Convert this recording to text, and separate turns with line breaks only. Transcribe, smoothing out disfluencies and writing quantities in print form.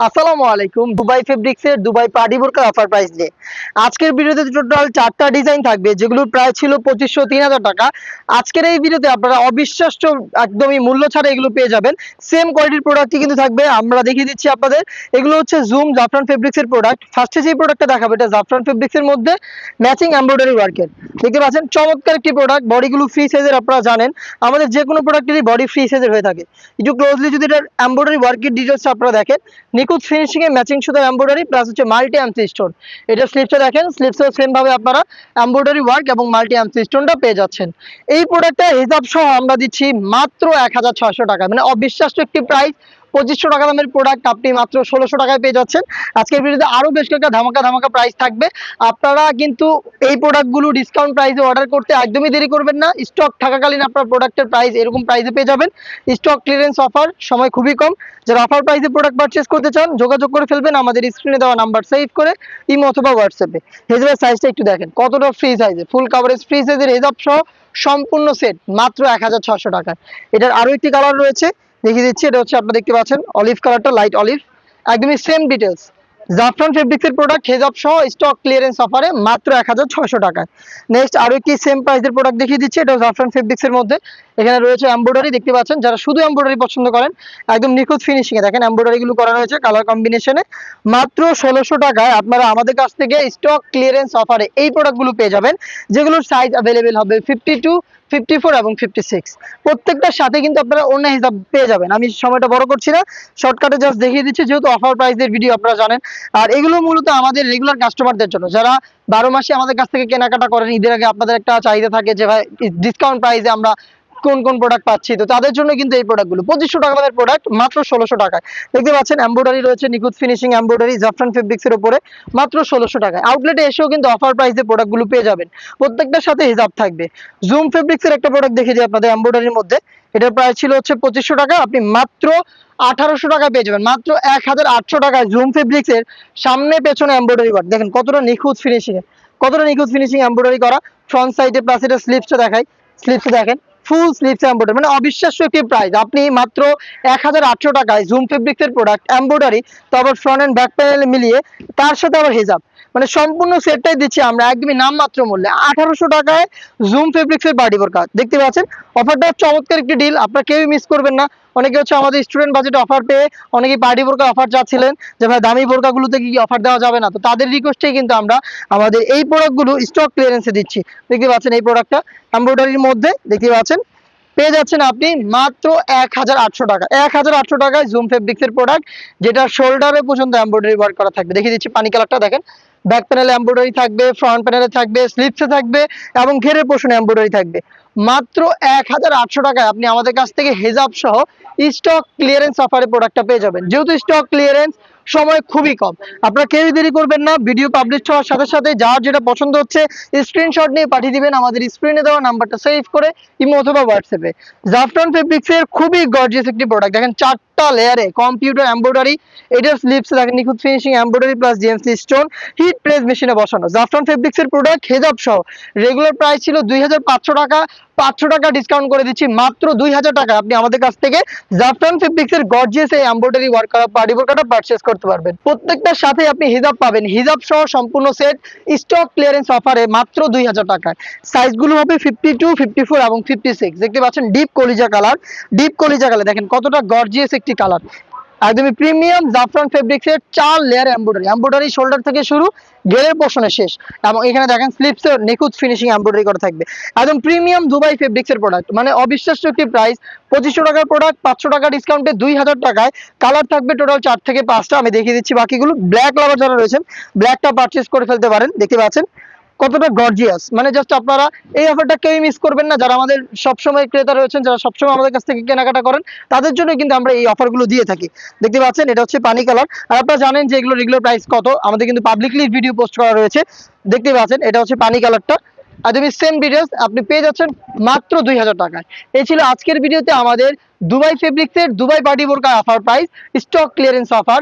আসসালামু আলাইকুম। দুবাই ফেব্রিক্সের দুবাই পার্টি বোরকা অফার প্রাইস নিয়ে আজকের ভিডিওতে টোটাল 4টা ডিজাইন থাকবে, যেগুলোর প্রাইস ছিল 2500 3000 টাকা। আজকের এই ভিডিওতে আপনারা অবিশ্বাস্য একদমই মূল্য ছাড়া এগুলো পেয়ে যাবেন। সেম কোয়ালিটির প্রোডাক্টই কিন্তু থাকবে। আমরা দেখিয়ে দিচ্ছি আপনাদের। এগুলো হচ্ছে জুম জাফরান ফেব্রিক্সের প্রোডাক্ট। ফার্স্টে যে প্রোডাক্টটা দেখাবো এটা জাফরান ফেব্রিক্সের মধ্যে ম্যাচিং এমব্রয়ডারি ওয়ার্কের। দেখতে পাচ্ছেন চমৎকার একটি প্রোডাক্ট। বডিগুলো ফ্রি সাইজের, আপনারা জানেন আমাদের যে কোনো প্রোডাক্টেরই বডি ফ্রি সাইজের হয়ে থাকে। একটু ক্লোজলি যদি এটার এমব্রয়ডারি ওয়ার্কের ডিটেলস আপনারা দেখেন, নিখুঁত ফিনিশিং এ ম্যাচিং সুতা এমব্রয়ডারি প্লাস হচ্ছে মাল্টি এমসি স্টোন। এটা স্লিপসে দেখেন, স্লিপসেও সেম ভাবে আপনারা এমব্রয়ডারি ওয়ার্ক এবং মাল্টি এমসি স্টোনটা পেয়ে যাচ্ছেন। এই প্রোডাক্টটা হিসাব সহ আমরা দিচ্ছি মাত্র 1600 টাকা, মানে অবিশ্বাস্য একটি প্রাইস। 2500 টাকা দামের প্রোডাক্ট আপনি মাত্র 1600 টাকায় পেয়ে যাচ্ছেন। আজকের ভিডিওতে আরো বেশ কয়েকটা ধামাকা ধামাকা প্রাইস থাকবে। আপনারা কিন্তু এই প্রোডাক্টগুলো ডিসকাউন্ট প্রাইসে অর্ডার করতে একদমই দেরি করবেন না। স্টক থাকাকালীন আপনার প্রোডাক্টের প্রাইস এরকম প্রাইসে পেয়ে যাবেন। স্টক ক্লিয়ারেন্স অফার, সময় খুবই কম। যারা অফার প্রাইসে প্রোডাক্ট পারচেজ করতে চান যোগাযোগ করে ফেলবেন আমাদের স্ক্রিনে দেওয়া নাম্বার সেভ করে ইমো অথবা হোয়াটসঅ্যাপে। হেজাবের সাইজটা একটু দেখেন, কতটা ফ্রি সাইজে, ফুল কাভারেজ ফ্রি সাইজের হেজাব সহ সম্পূর্ণ সেট মাত্র 1600 টাকায়। এটার আরো একটি কালার রয়েছে, দেখিয়ে দিচ্ছি। এটা হচ্ছে আপনারা দেখতে পাচ্ছেন অলিভ কালারটা, লাইট অলিভ, একদমই সেম ডিটেলস। জাফরান ফেব্রিক্সের প্রোডাক্ট হেজাব সহ স্টক ক্লিয়ারেন্স অফারে মাত্র 1600 টাকায়। নেক্সট আরো একটি সেম প্রাইসের প্রোডাক্ট দেখিয়ে দিচ্ছি। এটা জাফরান ফেব্রিক্সের মধ্যে এখানে রয়েছে এমব্রয়ডারি, দেখতে পাচ্ছেন। যারা শুধু এমব্রয়ডারি পছন্দ করেন, একদম নিখুঁত ফিনিশিং এ দেখেন এমব্রয়ডারি গুলো করা হয়েছে কালার কম্বিনেশনে। মাত্র 1600 টাকায় আপনারা আমাদের কাছ থেকে স্টক ক্লিয়ারেন্স অফারে এই প্রোডাক্টগুলো পেয়ে যাবেন, যেগুলোর সাইজ অ্যাভেলেবেল হবে 52, 54 এবং 56। প্রত্যেকটার সাথে কিন্তু আপনারা অন্য হিসাব পেয়ে যাবেন। আমি সময়টা বড় করছি না, শর্টকাটে জাস্ট দেখিয়ে দিচ্ছি, যেহেতু অফার প্রাইসের ভিডিও আপনারা জানেন। আর এগুলো মূলত আমাদের রেগুলার কাস্টমারদের জন্য, যারা 12 মাসে আমাদের কাছ থেকে কেনাকাটা করেন। ঈদের আগে আপনাদের একটা চাহিদা থাকে যে ভাই ডিসকাউন্ট প্রাইসে আমরা কোন কোন প্রোডাক্ট পাচ্ছি, তো তাদের জন্য কিন্তু এই প্রোডাক্টগুলো 2500 টাকা দামের প্রোডাক্ট মাত্র 1600 টাকায়। দেখতে পাচ্ছেন এমব্রয়ডারি রয়েছে, নিখুঁত ফিনিশিং এমব্রয়ডারি জাফরান ফেব্রিক্সের উপরে মাত্র 1600 টাকায়। আউটলেটে এসেও কিন্তু অফার প্রাইসে প্রোডাক্টগুলো পেয়ে যাবেন। প্রত্যেকটার সাথে হিজাব থাকবে। জুম ফেব্রিক্সের একটা প্রোডাক্ট দেখে দিই আপনাদের এমব্রয়ডারির মধ্যে। এটার প্রাইস ছিল হচ্ছে 2500 টাকা, আপনি মাত্র 1800 টাকায় পেয়ে যাবেন। মাত্র 1800 টাকায় জুম ফেব্রিক্সের সামনে পেছনে এমব্রয়ডারি ওয়ার্ক দেখেন কতটা নিখুঁত ফিনিশিং এ, কতটা নিখুঁত ফিনিশিং এমব্রয়ডারি করা। ফ্রন্ট সাইডে প্লাস এটা স্লিপসটা দেখাই, স্লিপসে দেখেন ফুল স্লিপস এমব্রয়ডারি, মানে অবিশ্বাস্য একটি প্রাইস। আপনি মাত্র 1800 টাকায় জুম ফেব্রিক্সের প্রোডাক্ট এমব্রয়ডারি, তারপর ফ্রন্ট এন্ড ব্যাক প্যানেল মিলিয়ে তার সাথে আবার হিজাব, মানে সম্পূর্ণ সেটটাই দিচ্ছি আমরা একদমই নামমাত্র মূল্যে 1800 টাকায় জুম ফেব্রিক্সের পার্টি বোরকা। দেখতে পাচ্ছেন অফারটা চমৎকার একটি ডিল, আপনারা কেউই মিস করবেন না। অনেকে হচ্ছে আমাদের স্টুডেন্ট বাজেটে অফার পেয়ে অনেকে পার্টি বোরকা অফার চাচ্ছিলেন যে ভাই দামি বোরকাগুলোতে কি অফার দেওয়া যাবে না, তো তাদের রিকোয়েস্টেই কিন্তু আমরা আমাদের এই প্রোডাক্টগুলো স্টক ক্লিয়ারেন্সে দিচ্ছি। দেখতে পাচ্ছেন এই প্রোডাক্টটা এমব্রয়ডারির মধ্যে, দেখতে পাচ্ছেন পেয়ে যাচ্ছেন আপনি মাত্র 1800 টাকা। 1800 টাকায় জুম ফেব্রিক্সের প্রোডাক্ট, যেটা শোল্ডারে পর্যন্ত এমব্রয়ডারি ওয়ার্ক করা থাকবে। দেখিয়ে দিচ্ছি পানি কালারটা দেখেন, ব্যাক প্যানেলে এমব্রয়ডারি থাকবে, ফ্রন্ট প্যানেলে থাকবে, স্লিপসে থাকবে এবং ঘেরের পোর্শনে এমব্রয়ডারি থাকবে। মাত্র 1800 টাকায় আপনি আমাদের কাছ থেকে হেজাব সহ স্টক ক্লিয়ারেন্স অফারে প্রোডাক্টটা পেয়ে যাবেন। যেহেতু স্টক ক্লিয়ারেন্স, সময় খুবই কম, আপনারা কেউই দেরি করবেন না। ভিডিও পাবলিশ হওয়ার সাথে সাথে যার যেটা পছন্দ হচ্ছে স্ক্রিনশট নিয়ে পাঠিয়ে দিবেন আমাদের স্ক্রিনে দেওয়া নাম্বারটা সেভ করে ইমো অথবা হোয়াটসঅ্যাপে। জাফরান ফেব্রিক্সের খুবই গর্জিয়াস একটি প্রোডাক্ট দেখেন, 4টা লেয়ারে কম্পিউটার এমব্রয়ডারি। এটার স্লিপস দেখেন নিখুঁত finishing embroidery plus GMC stone, hit press মেশিনে বসানো। জাফরান ফেব্রিক্সের প্রোডাক্ট হেজাব সহ রেগুলার প্রাইস ছিল 2500 টাকা, 500 টাকা ডিসকাউন্ট করে দিচ্ছি মাত্র 2000 টাকা। আপনি আমাদের কাছ থেকে জাফরান ফেব্রিক্সের গর্জিয়াস এই এমব্রয়ডারি ওয়ার্ক করা পার্টি বোরকাটা পারচেজ করতে পারবেন। প্রত্যেকটার সাথে আপনি হিজাব পাবেন, হিজাব সহ সম্পূর্ণ সেট স্টক ক্লিয়ারেন্স অফারে মাত্র 2000 টাকায়। সাইজগুলো হবে 52, 54 এবং 56। দেখতে পাচ্ছেন ডিপ কলিজা কালার, ডিপ কলিজা কালার দেখেন কতটা গর্জিয়াস একটি কালার। একদমই প্রিমিয়াম জাফরান ফেব্রিক্সের 4 লেয়ার এমব্রয়ডারি, এমব্রয়ডারি শোল্ডার থেকে শুরু ঘেরের পোর্শনে শেষ। এবং এখানে দেখেন স্লিপসে নিখুঁত ফিনিশিং এমব্রয়ডারি করা থাকবে। একদম প্রিমিয়াম দুবাই ফেব্রিক্সের প্রোডাক্ট, মানে অবিশ্বাস্য একটি প্রাইস। 2500 টাকার প্রোডাক্ট 500 টাকা ডিসকাউন্টে 2000 টাকায়। কালার থাকবে টোটাল 4 থেকে 5টা, আমি দেখিয়ে দিচ্ছি বাকিগুলো। ব্ল্যাক লাভার যারা রয়েছেন ব্ল্যাকটা পারচেজ করে ফেলতে পারেন। দেখতে পাচ্ছেন কতটা গর্জিয়াস, মানে জাস্ট আপনারা এই অফারটা কেউই মিস করবেন না। যারা আমাদের সবসময় ক্রেতা রয়েছেন, যারা সবসময় আমাদের কাছ থেকে কেনাকাটা করেন, তাদের জন্য কিন্তু আমরা এই অফারগুলো দিয়ে থাকি। দেখতে পাচ্ছেন এটা হচ্ছে পানি কালার। আর আপনারা জানেন যে এগুলো রেগুলার প্রাইস কত, আমাদের কিন্তু পাবলিকলি ভিডিও পোস্ট করা রয়েছে। দেখতে পাচ্ছেন এটা হচ্ছে পানি কালারটা, আর তুমি সেম ডিটেলস আপনি পেয়ে যাচ্ছেন মাত্র 2000 টাকায়। এই ছিল আজকের ভিডিওতে আমাদের দুবাই ফেব্রিক্সের দুবাই পার্টি বোরকা offer price stock clearance offer.